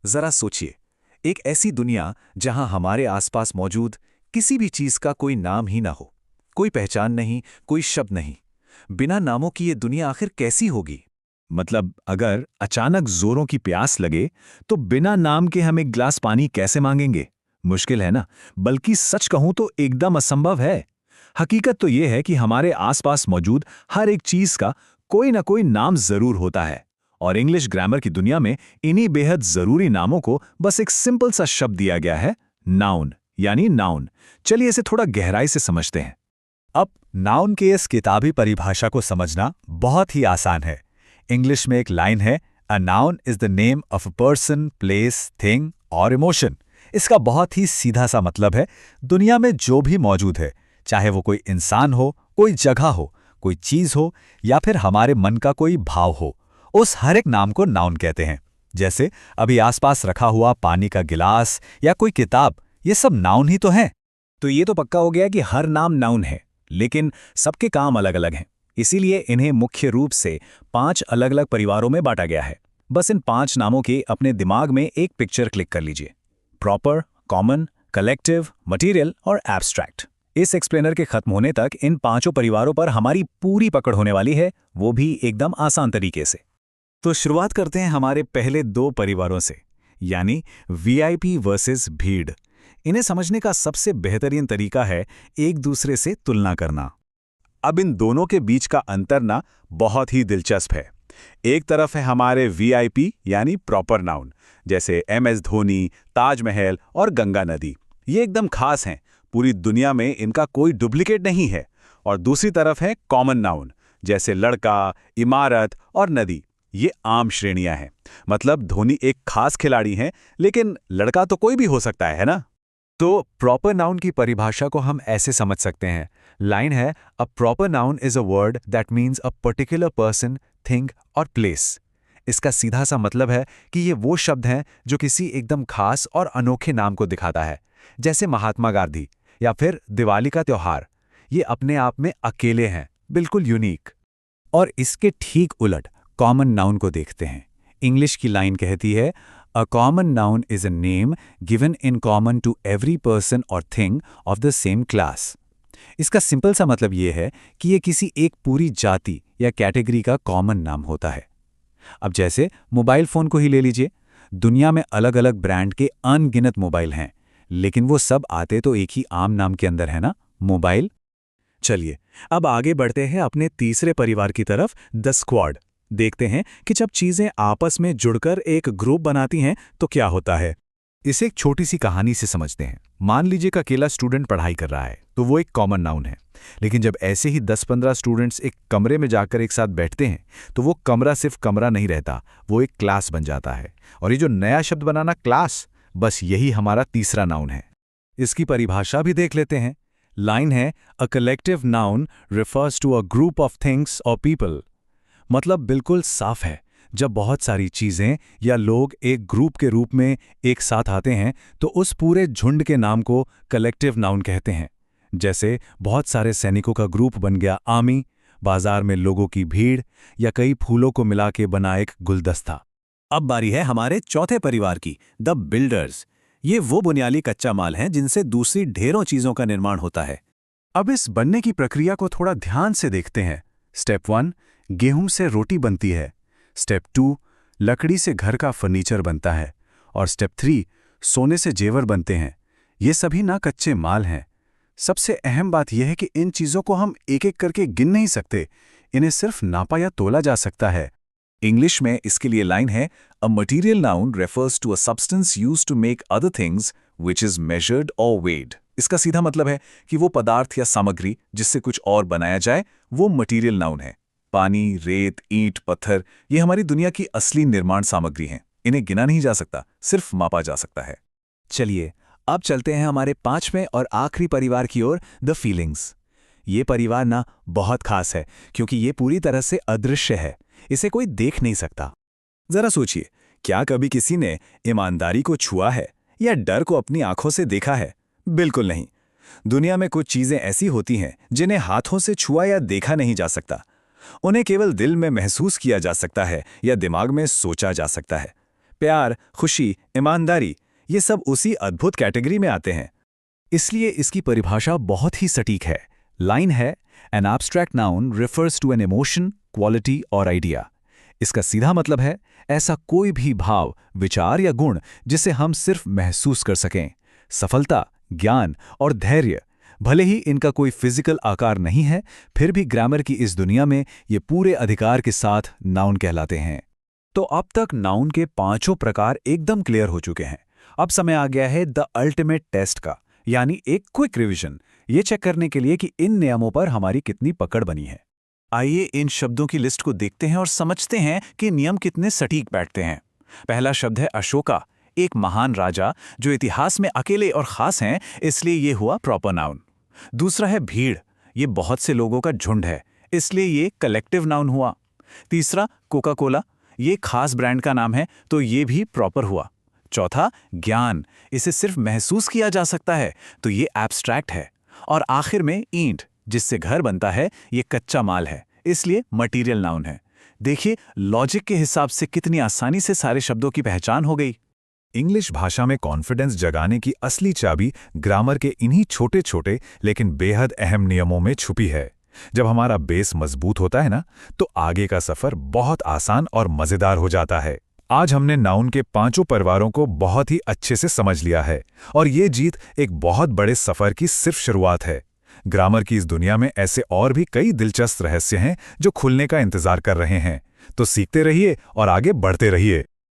जरा सोचिए, एक ऐसी दुनिया जहां हमारे आसपास मौजूद किसी भी चीज का कोई नाम ही ना हो, कोई पहचान नहीं, कोई शब्द नहीं। बिना नामों की ये दुनिया आखिर कैसी होगी? मतलब अगर अचानक जोरों की प्यास लगे तो बिना नाम के हम एक गिलास पानी कैसे मांगेंगे? मुश्किल है ना? बल्कि सच कहूं तो एकदम असंभव है। हकीकत तो यह है कि हमारे आसपास मौजूद हर एक चीज का कोई ना कोई नाम जरूर होता है। और इंग्लिश ग्रामर की दुनिया में इन्हीं बेहद जरूरी नामों को बस एक सिंपल सा शब्द दिया गया है, नाउन, यानी नाउन। चलिए इसे थोड़ा गहराई से समझते हैं। अब नाउन के इस किताबी परिभाषा को समझना बहुत ही आसान है। इंग्लिश में एक लाइन है, a noun is the name of a person, place, thing और इमोशन। इसका बहुत ही सीधा सा मतलब है, दुनिया में जो भी मौजूद है, चाहे वो कोई इंसान हो, कोई जगह हो, कोई चीज हो या फिर हमारे मन का कोई भाव हो, उस हर एक नाम को नाउन कहते हैं। जैसे अभी आसपास रखा हुआ पानी का गिलास या कोई किताब, ये सब नाउन ही तो हैं। तो ये तो पक्का हो गया कि हर नाम नाउन है, लेकिन सबके काम अलग अलग हैं। इसीलिए इन्हें मुख्य रूप से 5 अलग अलग परिवारों में बांटा गया है। बस इन 5 नामों के अपने दिमाग में एक पिक्चर क्लिक कर लीजिए। प्रॉपर, कॉमन, कलेक्टिव, मटेरियल और एब्स्ट्रैक्ट। इस एक्सप्लेनर के खत्म होने तक इन 5 परिवारों पर हमारी पूरी पकड़ होने वाली है, वो भी एकदम आसान तरीके से। तो शुरुआत करते हैं हमारे पहले 2 परिवारों से, यानी वीआईपी वर्सेस भीड़। इन्हें समझने का सबसे बेहतरीन तरीका है एक दूसरे से तुलना करना। अब इन दोनों के बीच का अंतर ना बहुत ही दिलचस्प है। एक तरफ है हमारे वीआईपी यानी प्रॉपर नाउन, जैसे एमएस धोनी, ताजमहल और गंगा नदी। ये एकदम खास हैं, पूरी दुनिया में इनका कोई डुप्लीकेट नहीं है। और दूसरी तरफ है कॉमन नाउन, जैसे लड़का, इमारत और नदी। ये आम श्रेणियां हैं। मतलब धोनी एक खास खिलाड़ी हैं, लेकिन लड़का तो कोई भी हो सकता है ना? तो प्रॉपर नाउन की परिभाषा को हम ऐसे समझ सकते हैं। लाइन है, a proper noun is a word that means a particular person, thing और प्लेस। इसका सीधा सा मतलब है कि ये वो शब्द हैं जो किसी एकदम खास और अनोखे नाम को दिखाता है, जैसे महात्मा गांधी या फिर दिवाली का त्योहार। ये अपने आप में अकेले हैं, बिल्कुल यूनिक। और इसके ठीक उलट कॉमन नाउन को देखते हैं। इंग्लिश की लाइन कहती है, A common noun is a name given in common to every person or thing of the same class. इसका सिंपल सा मतलब ये है कि ये किसी एक पूरी जाति या कैटेगरी का कॉमन नाम होता है। अब जैसे मोबाइल फ़ोन को ही ले लीजिए। दुनिया में अलग अलग ब्रांड के अनगिनत मोबाइल हैं, लेकिन वो सब आते तो एक ही आम नाम के अंदर है ना, मोबाइल। चलिए अब आगे बढ़ते हैं अपने तीसरे परिवार की तरफ, द स्क्वाड। देखते हैं कि जब चीजें आपस में जुड़कर एक ग्रुप बनाती हैं तो क्या होता है। इसे एक छोटी सी कहानी से समझते हैं। मान लीजिए कि अकेला स्टूडेंट पढ़ाई कर रहा है, तो वो एक कॉमन नाउन है। लेकिन जब ऐसे ही 10-15 स्टूडेंट्स एक कमरे में जाकर एक साथ बैठते हैं, तो वो कमरा सिर्फ कमरा नहीं रहता, वो एक क्लास बन जाता है। और ये जो नया शब्द बनाना, क्लास, बस यही हमारा तीसरा नाउन है। इसकी परिभाषा भी देख लेते हैं। लाइन है, a collective noun refers to a group of things और पीपल। मतलब बिल्कुल साफ है, जब बहुत सारी चीजें या लोग एक ग्रुप के रूप में एक साथ आते हैं तो उस पूरे झुंड के नाम को कलेक्टिव नाउन कहते हैं। जैसे बहुत सारे सैनिकों का ग्रुप बन गया आर्मी, बाजार में लोगों की भीड़, या कई फूलों को मिला के बना एक गुलदस्ता। अब बारी है हमारे चौथे परिवार की, द बिल्डर्स। ये वो बुनियादी कच्चा माल है जिनसे दूसरी ढेरों चीजों का निर्माण होता है। अब इस बनने की प्रक्रिया को थोड़ा ध्यान से देखते हैं। स्टेप 1, गेहूं से रोटी बनती है। स्टेप 2, लकड़ी से घर का फर्नीचर बनता है। और स्टेप 3, सोने से जेवर बनते हैं। ये सभी ना कच्चे माल हैं। सबसे अहम बात यह है कि इन चीज़ों को हम एक एक करके गिन नहीं सकते, इन्हें सिर्फ नापा या तोला जा सकता है। इंग्लिश में इसके लिए लाइन है, a material noun refers to a substance used to make other things which is measured और वेड। इसका सीधा मतलब है कि वो पदार्थ या सामग्री जिससे कुछ और बनाया जाए, वो मटीरियल नाउन है। पानी, रेत, ईंट, पत्थर, ये हमारी दुनिया की असली निर्माण सामग्री हैं। इन्हें गिना नहीं जा सकता, सिर्फ मापा जा सकता है। चलिए अब चलते हैं हमारे 5वें और आखिरी परिवार की ओर, द फीलिंग्स। ये परिवार ना बहुत खास है क्योंकि ये पूरी तरह से अदृश्य है, इसे कोई देख नहीं सकता। जरा सोचिए, क्या कभी किसी ने ईमानदारी को छुआ है या डर को अपनी आंखों से देखा है? बिल्कुल नहीं। दुनिया में कुछ चीजें ऐसी होती हैं जिन्हें हाथों से छुआ या देखा नहीं जा सकता। उन्हें केवल दिल में महसूस किया जा सकता है या दिमाग में सोचा जा सकता है। प्यार, खुशी, ईमानदारी, ये सब उसी अद्भुत कैटेगरी में आते हैं। इसलिए इसकी परिभाषा बहुत ही सटीक है। लाइन है, an abstract noun refers to an emotion, quality और आइडिया। इसका सीधा मतलब है ऐसा कोई भी भाव, विचार या गुण जिसे हम सिर्फ महसूस कर सकें। सफलता, ज्ञान और धैर्य, भले ही इनका कोई फिजिकल आकार नहीं है, फिर भी ग्रामर की इस दुनिया में ये पूरे अधिकार के साथ नाउन कहलाते हैं। तो अब तक नाउन के पांचों प्रकार एकदम क्लियर हो चुके हैं। अब समय आ गया है द अल्टीमेट टेस्ट का, यानी एक क्विक रिवीजन, ये चेक करने के लिए कि इन नियमों पर हमारी कितनी पकड़ बनी है। आइए इन शब्दों की लिस्ट को देखते हैं और समझते हैं कि नियम कितने सटीक बैठते हैं। पहला शब्द है अशोका, एक महान राजा जो इतिहास में अकेले और खास हैं, इसलिए ये हुआ प्रॉपर नाउन। दूसरा है भीड़, ये बहुत से लोगों का झुंड है, इसलिए ये कलेक्टिव नाउन हुआ। तीसरा कोका कोला, ये खास ब्रांड का नाम है, तो ये भी प्रॉपर हुआ। चौथा ज्ञान, इसे सिर्फ महसूस किया जा सकता है, तो ये एब्स्ट्रैक्ट है। और आखिर में ईंट, जिससे घर बनता है, ये कच्चा माल है, इसलिए मटीरियल नाउन है। देखिए लॉजिक के हिसाब से कितनी आसानी से सारे शब्दों की पहचान हो गई। इंग्लिश भाषा में कॉन्फिडेंस जगाने की असली चाबी ग्रामर के इन्हीं छोटे छोटे लेकिन बेहद अहम नियमों में छुपी है। जब हमारा बेस मजबूत होता है ना, तो आगे का सफर बहुत आसान और मजेदार हो जाता है। आज हमने नाउन के पांचों परिवारों को बहुत ही अच्छे से समझ लिया है, और ये जीत एक बहुत बड़े सफर की सिर्फ शुरुआत है। ग्रामर की इस दुनिया में ऐसे और भी कई दिलचस्प रहस्य हैं जो खुलने का इंतजार कर रहे हैं। तो सीखते रहिए और आगे बढ़ते रहिए।